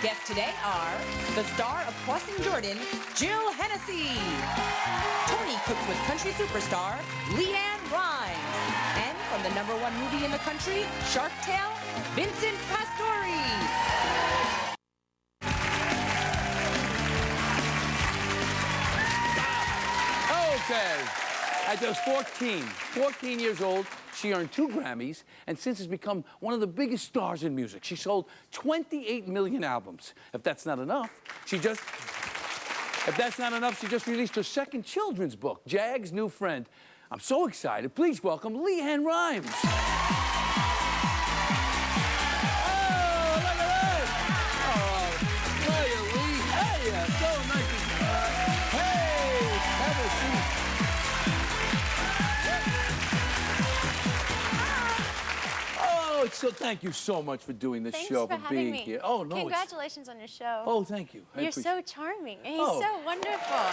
Guests today are the star of Crossing Jordan, Jill Hennessy, Tony Cooked with country superstar, LeAnn Rimes, and from the #1 movie in the country, Shark Tale, Vincent Pastore. Okay. At just 14 years old, she earned 2 Grammys, and since has become one of the biggest stars in music. She sold 28 million albums. If that's not enough, she just released her second children's book, Jag's New Friend. I'm so excited. Please welcome LeAnn Rimes. So thank you so much for doing this show, for being here. Oh, no. Congratulations on your show. Oh, thank you. You're so charming. And he's so wonderful.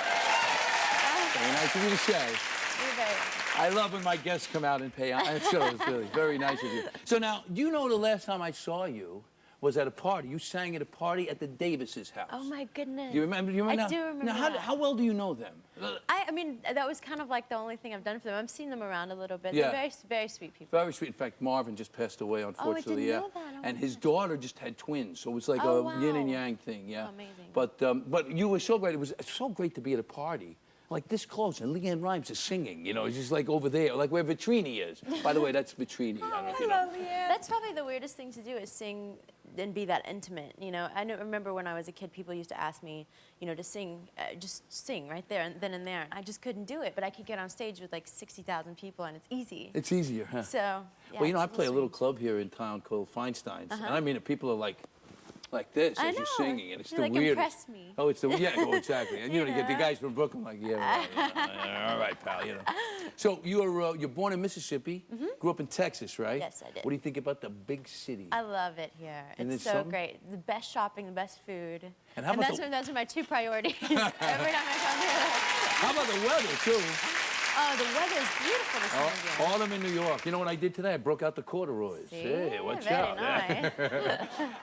Very nice of you to say. You're very I love when my guests come out and pay. It's really very nice of you. So now, do you know the last time I saw you was at a party? You sang at a party at the Davis's house. Oh, my goodness. Do you remember? I do remember Now, how well do you know them? I mean, that was kind of like the only thing I've done for them. I've seen them around a little bit. Yeah. They're very, very sweet people. Very sweet. In fact, Marvin just passed away, unfortunately. Oh, I didn't know that. Oh, and his daughter just had twins, so it was like a yin and yang thing. Yeah. Oh, amazing. But you were so great. It was so great to be at a party like this close, and LeAnn Rimes is singing. You know, it's just like over there, like where Vitrini is. By the way, that's Vitrini. I don't know if you know. That's probably the weirdest thing to do, is sing and be that intimate. You know, I remember when I was a kid, people used to ask me, you know, to sing, just sing right there and then and there. And I just couldn't do it, but I could get on stage with like 60,000 people, and it's easy. It's easier, huh? So, yeah, well, you know, I play a little club here in town called Feinstein's, and I mean, people are like this as you're singing, and it's the like weirdest. Impress me. Oh, it's the oh, exactly. And you know, you get the guys from Brooklyn like, yeah, right, all right, pal, you know. So you're born in Mississippi, grew up in Texas, right? Yes, I did. What do you think about the big city? I love it here. It's so great. The best shopping, the best food. And how about those are my 2 priorities every time I come here. How about the weather too? Oh, the weather is beautiful this morning. Autumn in New York. You know what I did today? I broke out the corduroys. See? Hey, watch Very out. Nice.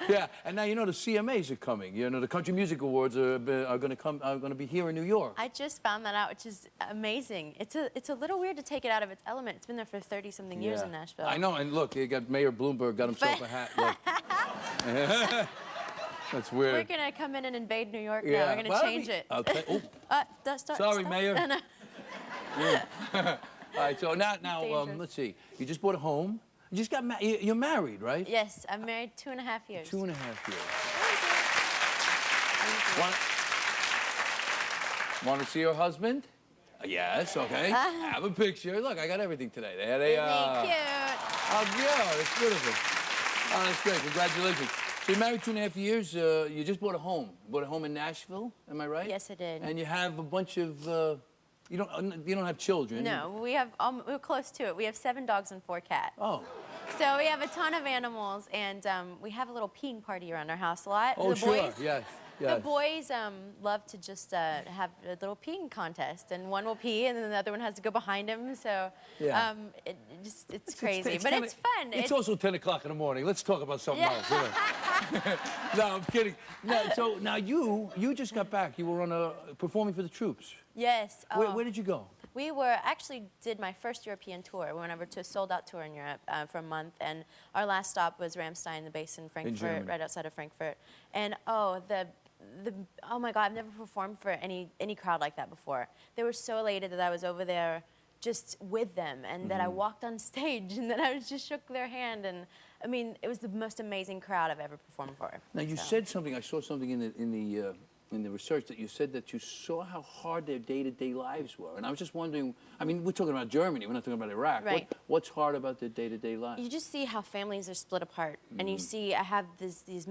Yeah, and now you know the CMAs are coming. You know the Country Music Awards are going to be here in New York. I just found that out, which is amazing. It's a little weird to take it out of its element. It's been there for 30-something years in Nashville. I know, and look, you got Mayor Bloomberg got himself a hat. Look. That's weird. We're going to come in and invade New York now. We're going to change it. Okay. Sorry, Mayor. All right, so now let's see. You just bought a home. You just got married. You're married, right? Yes, I'm married 2.5 years. 2.5 years. Want to see your husband? Yes, okay. Have a picture. Look, I got everything today. There they are. Cute. Oh, yeah, it's beautiful. Oh, that's great. Congratulations. So you're married 2.5 years. You just bought a home. You bought a home in Nashville, am I right? Yes, I did. And you have a bunch of... You don't have children. No, we're close to it. We have 7 dogs and 4 cats. Oh. So we have a ton of animals, and we have a little peeing party around our house a lot. Oh, sure, yes. The boys love to just have a little peeing contest, and one will pee, and then the other one has to go behind him. So it's crazy, but it's fun. It's also 10 o'clock in the morning. Let's talk about something else. No, I'm kidding. No, so now you just got back. You were on performing for the troops. Yes. Where did you go? We actually did my first European tour. We went over to a sold-out tour in Europe for a month, and our last stop was Ramstein, the base in Frankfurt, right outside of Frankfurt. And oh my God, I've never performed for any crowd like that before. They were so elated that I was over there just with them, and that I walked on stage, and that I just shook their hand, and I mean, it was the most amazing crowd I've ever performed for. Now you said something. I saw something in the research that you said that you saw how hard their day-to-day lives were, and I was just wondering. I mean, we're talking about Germany. We're not talking about Iraq. Right. What's hard about their day-to-day lives? You just see how families are split apart, and you see. I have these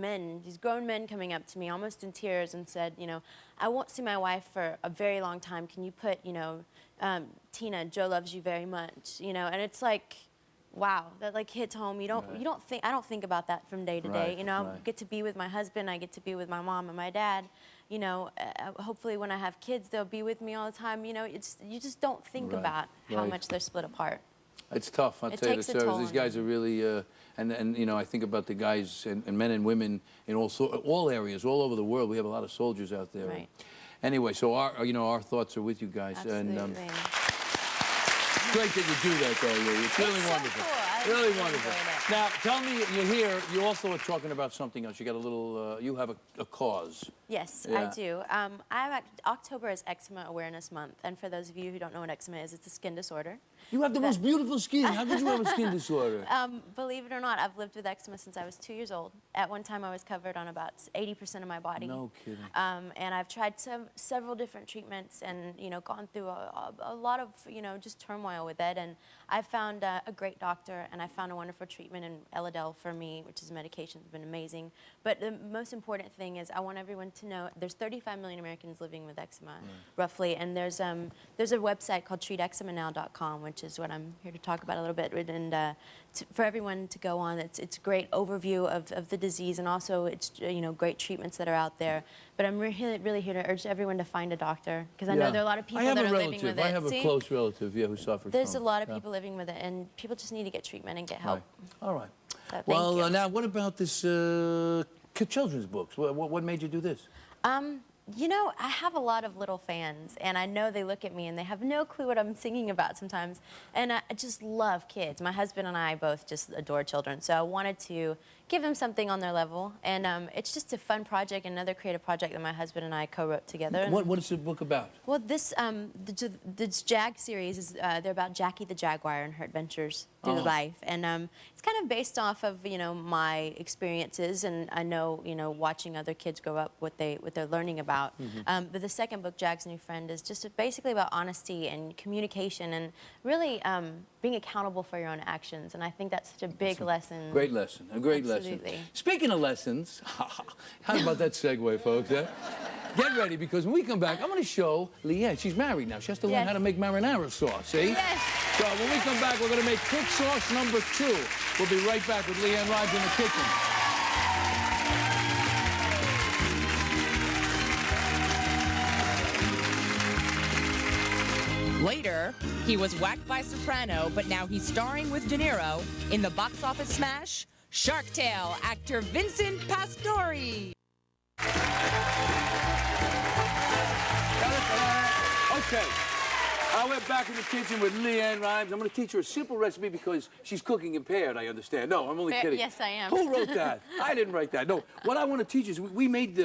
grown men coming up to me, almost in tears, and said, you know, I won't see my wife for a very long time. Can you put, you know, Tina, Joe loves you very much, you know, and it's like. Wow, that like hits home. I don't think about that from day to day. You know, I get to be with my husband. I get to be with my mom and my dad. You know, hopefully when I have kids, they'll be with me all the time. You know, you just don't think about how much they're split apart. It's tough, I'll tell you the service. These guys are really, and you know, I think about the guys and men and women in all areas, all over the world. We have a lot of soldiers out there. Right. Anyway, so our thoughts are with you guys. Absolutely. And it's great that you do that, though. It's really wonderful. So cool. Really wonderful. Now, tell me, you're here. You also are talking about something else. You got a little. You have a cause. Yes, Yeah. I do. October is Eczema Awareness Month, and for those of you who don't know what eczema is, it's a skin disorder. You have the most beautiful skin. How could you have a skin disorder? Believe it or not, I've lived with eczema since I was 2 years old. At one time, I was covered on about 80% of my body. No kidding. And I've tried several different treatments, and gone through a lot of just turmoil with it. And I found a great doctor, and I found a wonderful treatment in Elidel for me, which is a medication that's been amazing. But the most important thing is I want everyone to know there's 35 million Americans living with eczema, roughly, and there's a website called treateczemanow.com, which is what I'm here to talk about a little bit, and for everyone to go on. It's a great overview of the disease, and also it's great treatments that are out there. But I'm really here to urge everyone to find a doctor, because I know there are a lot of people that are living with it. I have a close relative, who suffers There's from a lot of people living with it, and people just need to get treatment and get help. Right. All right. So, Well, now what about this children's books? What made you do this? I have a lot of little fans, and I know they look at me and they have no clue what I'm singing about sometimes. And I just love kids. My husband and I both just adore children, so I wanted to give them something on their level. And it's just a fun project, another creative project that my husband and I co-wrote together. What is the book about? Well, this Jag series is they're about Jackie the Jaguar and her adventures through life, and it's kind of based off of my experiences, and I know watching other kids grow up what they're learning about. But the second book, Jag's New Friend, is just basically about honesty and communication, and really being accountable for your own actions. And I think that's such a big lesson. Great lesson, a great Absolutely. lesson. Speaking of lessons, how about that segue, folks? Huh? Get ready, because when we come back, I'm going to show LeAnn. She's married now. She has to learn how to make marinara sauce, see? Yes. So when we come back, we're going to make quick sauce number 2. We'll be right back with LeAnn Rimes in the kitchen. Later, he was whacked by soprano, but now he's starring with De Niro in the box office smash, Shark Tale, actor Vincent Pastore. Okay. We're back in the kitchen with LeAnn Rimes. I'm going to teach her a simple recipe because she's cooking impaired, I understand. No, I'm only kidding. Yes, I am. Who wrote that? I didn't write that. No, what I want to teach is we made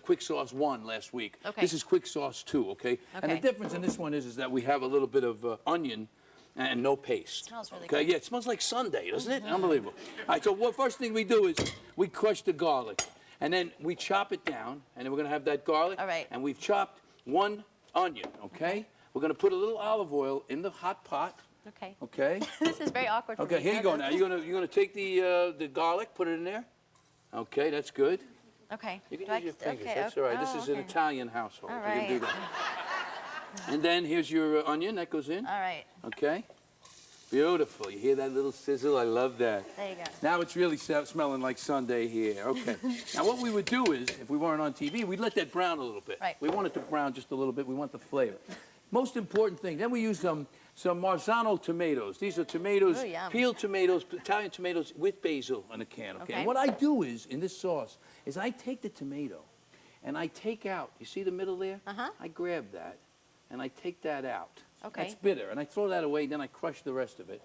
quick sauce 1 last week. Okay. This is quick sauce 2, okay? And the difference in this one is that we have a little bit of onion and no paste. It smells really good. Yeah, it smells like Sunday, doesn't it? Unbelievable. All right, so what first thing we do is we crush the garlic, and then we chop it down, and then we're going to have that garlic. All right. And we've chopped 1 onion, okay? We're going to put a little olive oil in the hot pot. Okay. Okay? This is very awkward for me. Okay, here you go now. You're gonna take the garlic, put it in there. Okay, that's good. Okay. You can Do I- use your fingers. okay, That's all right. This is an okay. Italian household. All You can do right. that. And then here's your onion that goes in. All right. Okay. Beautiful. You hear that little sizzle? I love that. There you go. Now it's really smelling like Sunday here. Okay. Now what we would do is, if we weren't on TV, we'd let that brown a little bit. Right. We want it to brown just a little bit. We want the flavor. Most important thing. Then we use some Marzano tomatoes. These are tomatoes, Ooh, yum. peeled tomatoes, Italian tomatoes with basil in a can. Okay. And what I do is in this sauce is I take the tomato, and I take out. You see the middle there? I grab that, and I take that out. Okay. That's bitter, and I throw that away. Then I crush the rest of it.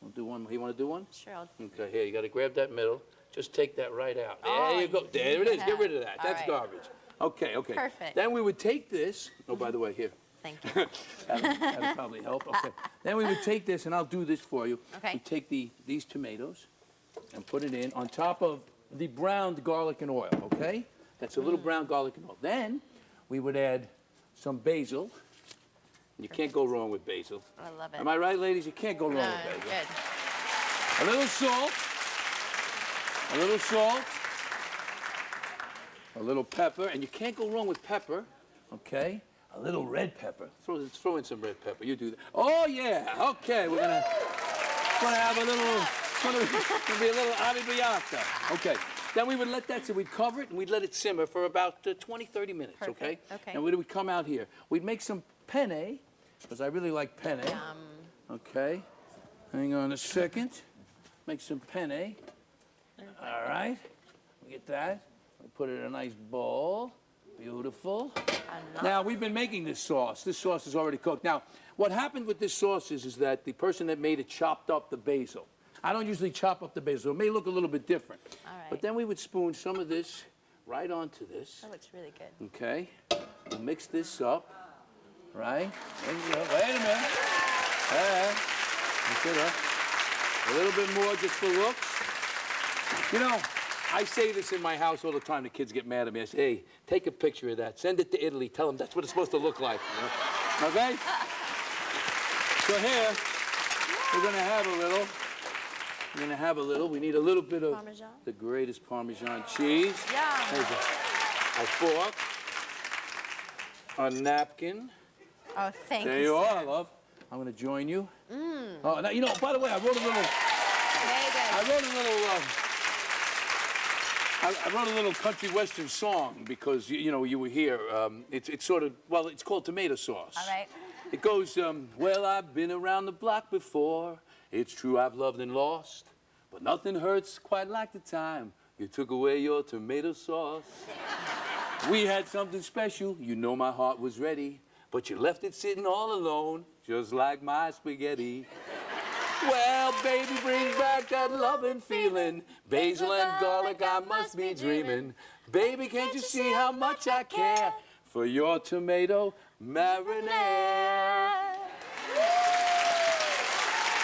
We'll do one. You want to do one? Sure. I'll... Okay. Here, you got to grab that middle. Just take that right out. There Oh, you go. There it is. Get rid of that. All That's right. garbage. Okay. Okay. Perfect. Then we would take this. Oh, by the way, here. Thank you. That'll probably help. Okay. Then we would take this, and I'll do this for you. Okay. We take these tomatoes and put it in on top of the browned garlic and oil, okay? That's a little brown garlic and oil. Then we would add some basil. You can't go wrong with basil. I love it. Am I right, ladies? You can't go wrong with basil. Good. A little salt. A little salt. A little pepper. And you can't go wrong with pepper, okay? A little red pepper. Throw in some red pepper. You do that. Oh, yeah. Okay. We're going to have a little, it's going to be a little arrabbiata. Okay. Then we would let that, so we'd cover it, and we'd let it simmer for about 20, 30 minutes, Perfect. okay? Okay. And we'd come out here. We'd make some penne, because I really like penne. Yum. Okay. Hang on a second. Make some penne. All right. We get that. We put it in a nice bowl. Beautiful. Now, we've been making this sauce. This sauce is already cooked. Now, what happened with this sauce is that the person that made it chopped up the basil. I don't usually chop up the basil. It may look a little bit different. All right. But then we would spoon some of this right onto this. That looks really good. Okay. We'll mix this up. Right? There you go. Wait a minute. Mix it up. A little bit more just for looks. You know, I say this in my house all the time. The kids get mad at me. I say, hey, take a picture of that. Send it to Italy. Tell them that's what it's supposed to look like. You know? Okay? So here, we're going to have a little. We're going to have a little. We need a little bit of Parmesan? the greatest Parmesan cheese. Yeah. There's a fork. A napkin. Oh, thank you. There you are, love. I'm going to join you. Oh, now, you know, by the way, I wrote a little. I wrote a little country western song because you know you were here. It's sort of, well, it's called Tomato Sauce. All right. It goes, well, I've been around the block before. It's true I've loved and lost, but nothing hurts quite like the time you took away your tomato sauce. We had something special, you know my heart was ready, but you left it sitting all alone, just like my spaghetti. Well, baby, bring back that loving feeling. Basil and garlic, I must be dreaming. Baby, can't you see how much I care for your tomato marinade?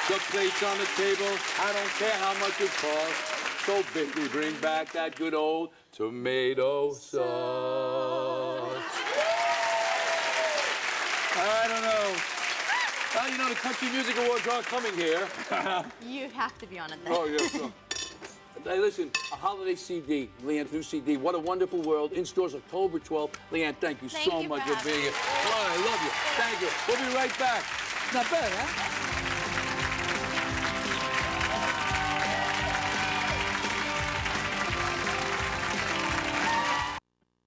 The plates on the table, I don't care how much it costs. So, baby, bring back that good old tomato sauce. I don't know. Well, you know, the Country Music Awards are coming here. You have to be on it then. Oh, yes. So. Hey, listen, a holiday CD, LeAnn's new CD, What a Wonderful World, in stores October 12th. LeAnn, thank you so much for being here. Oh, I love you. Thank you. We'll be right back. Not bad, huh?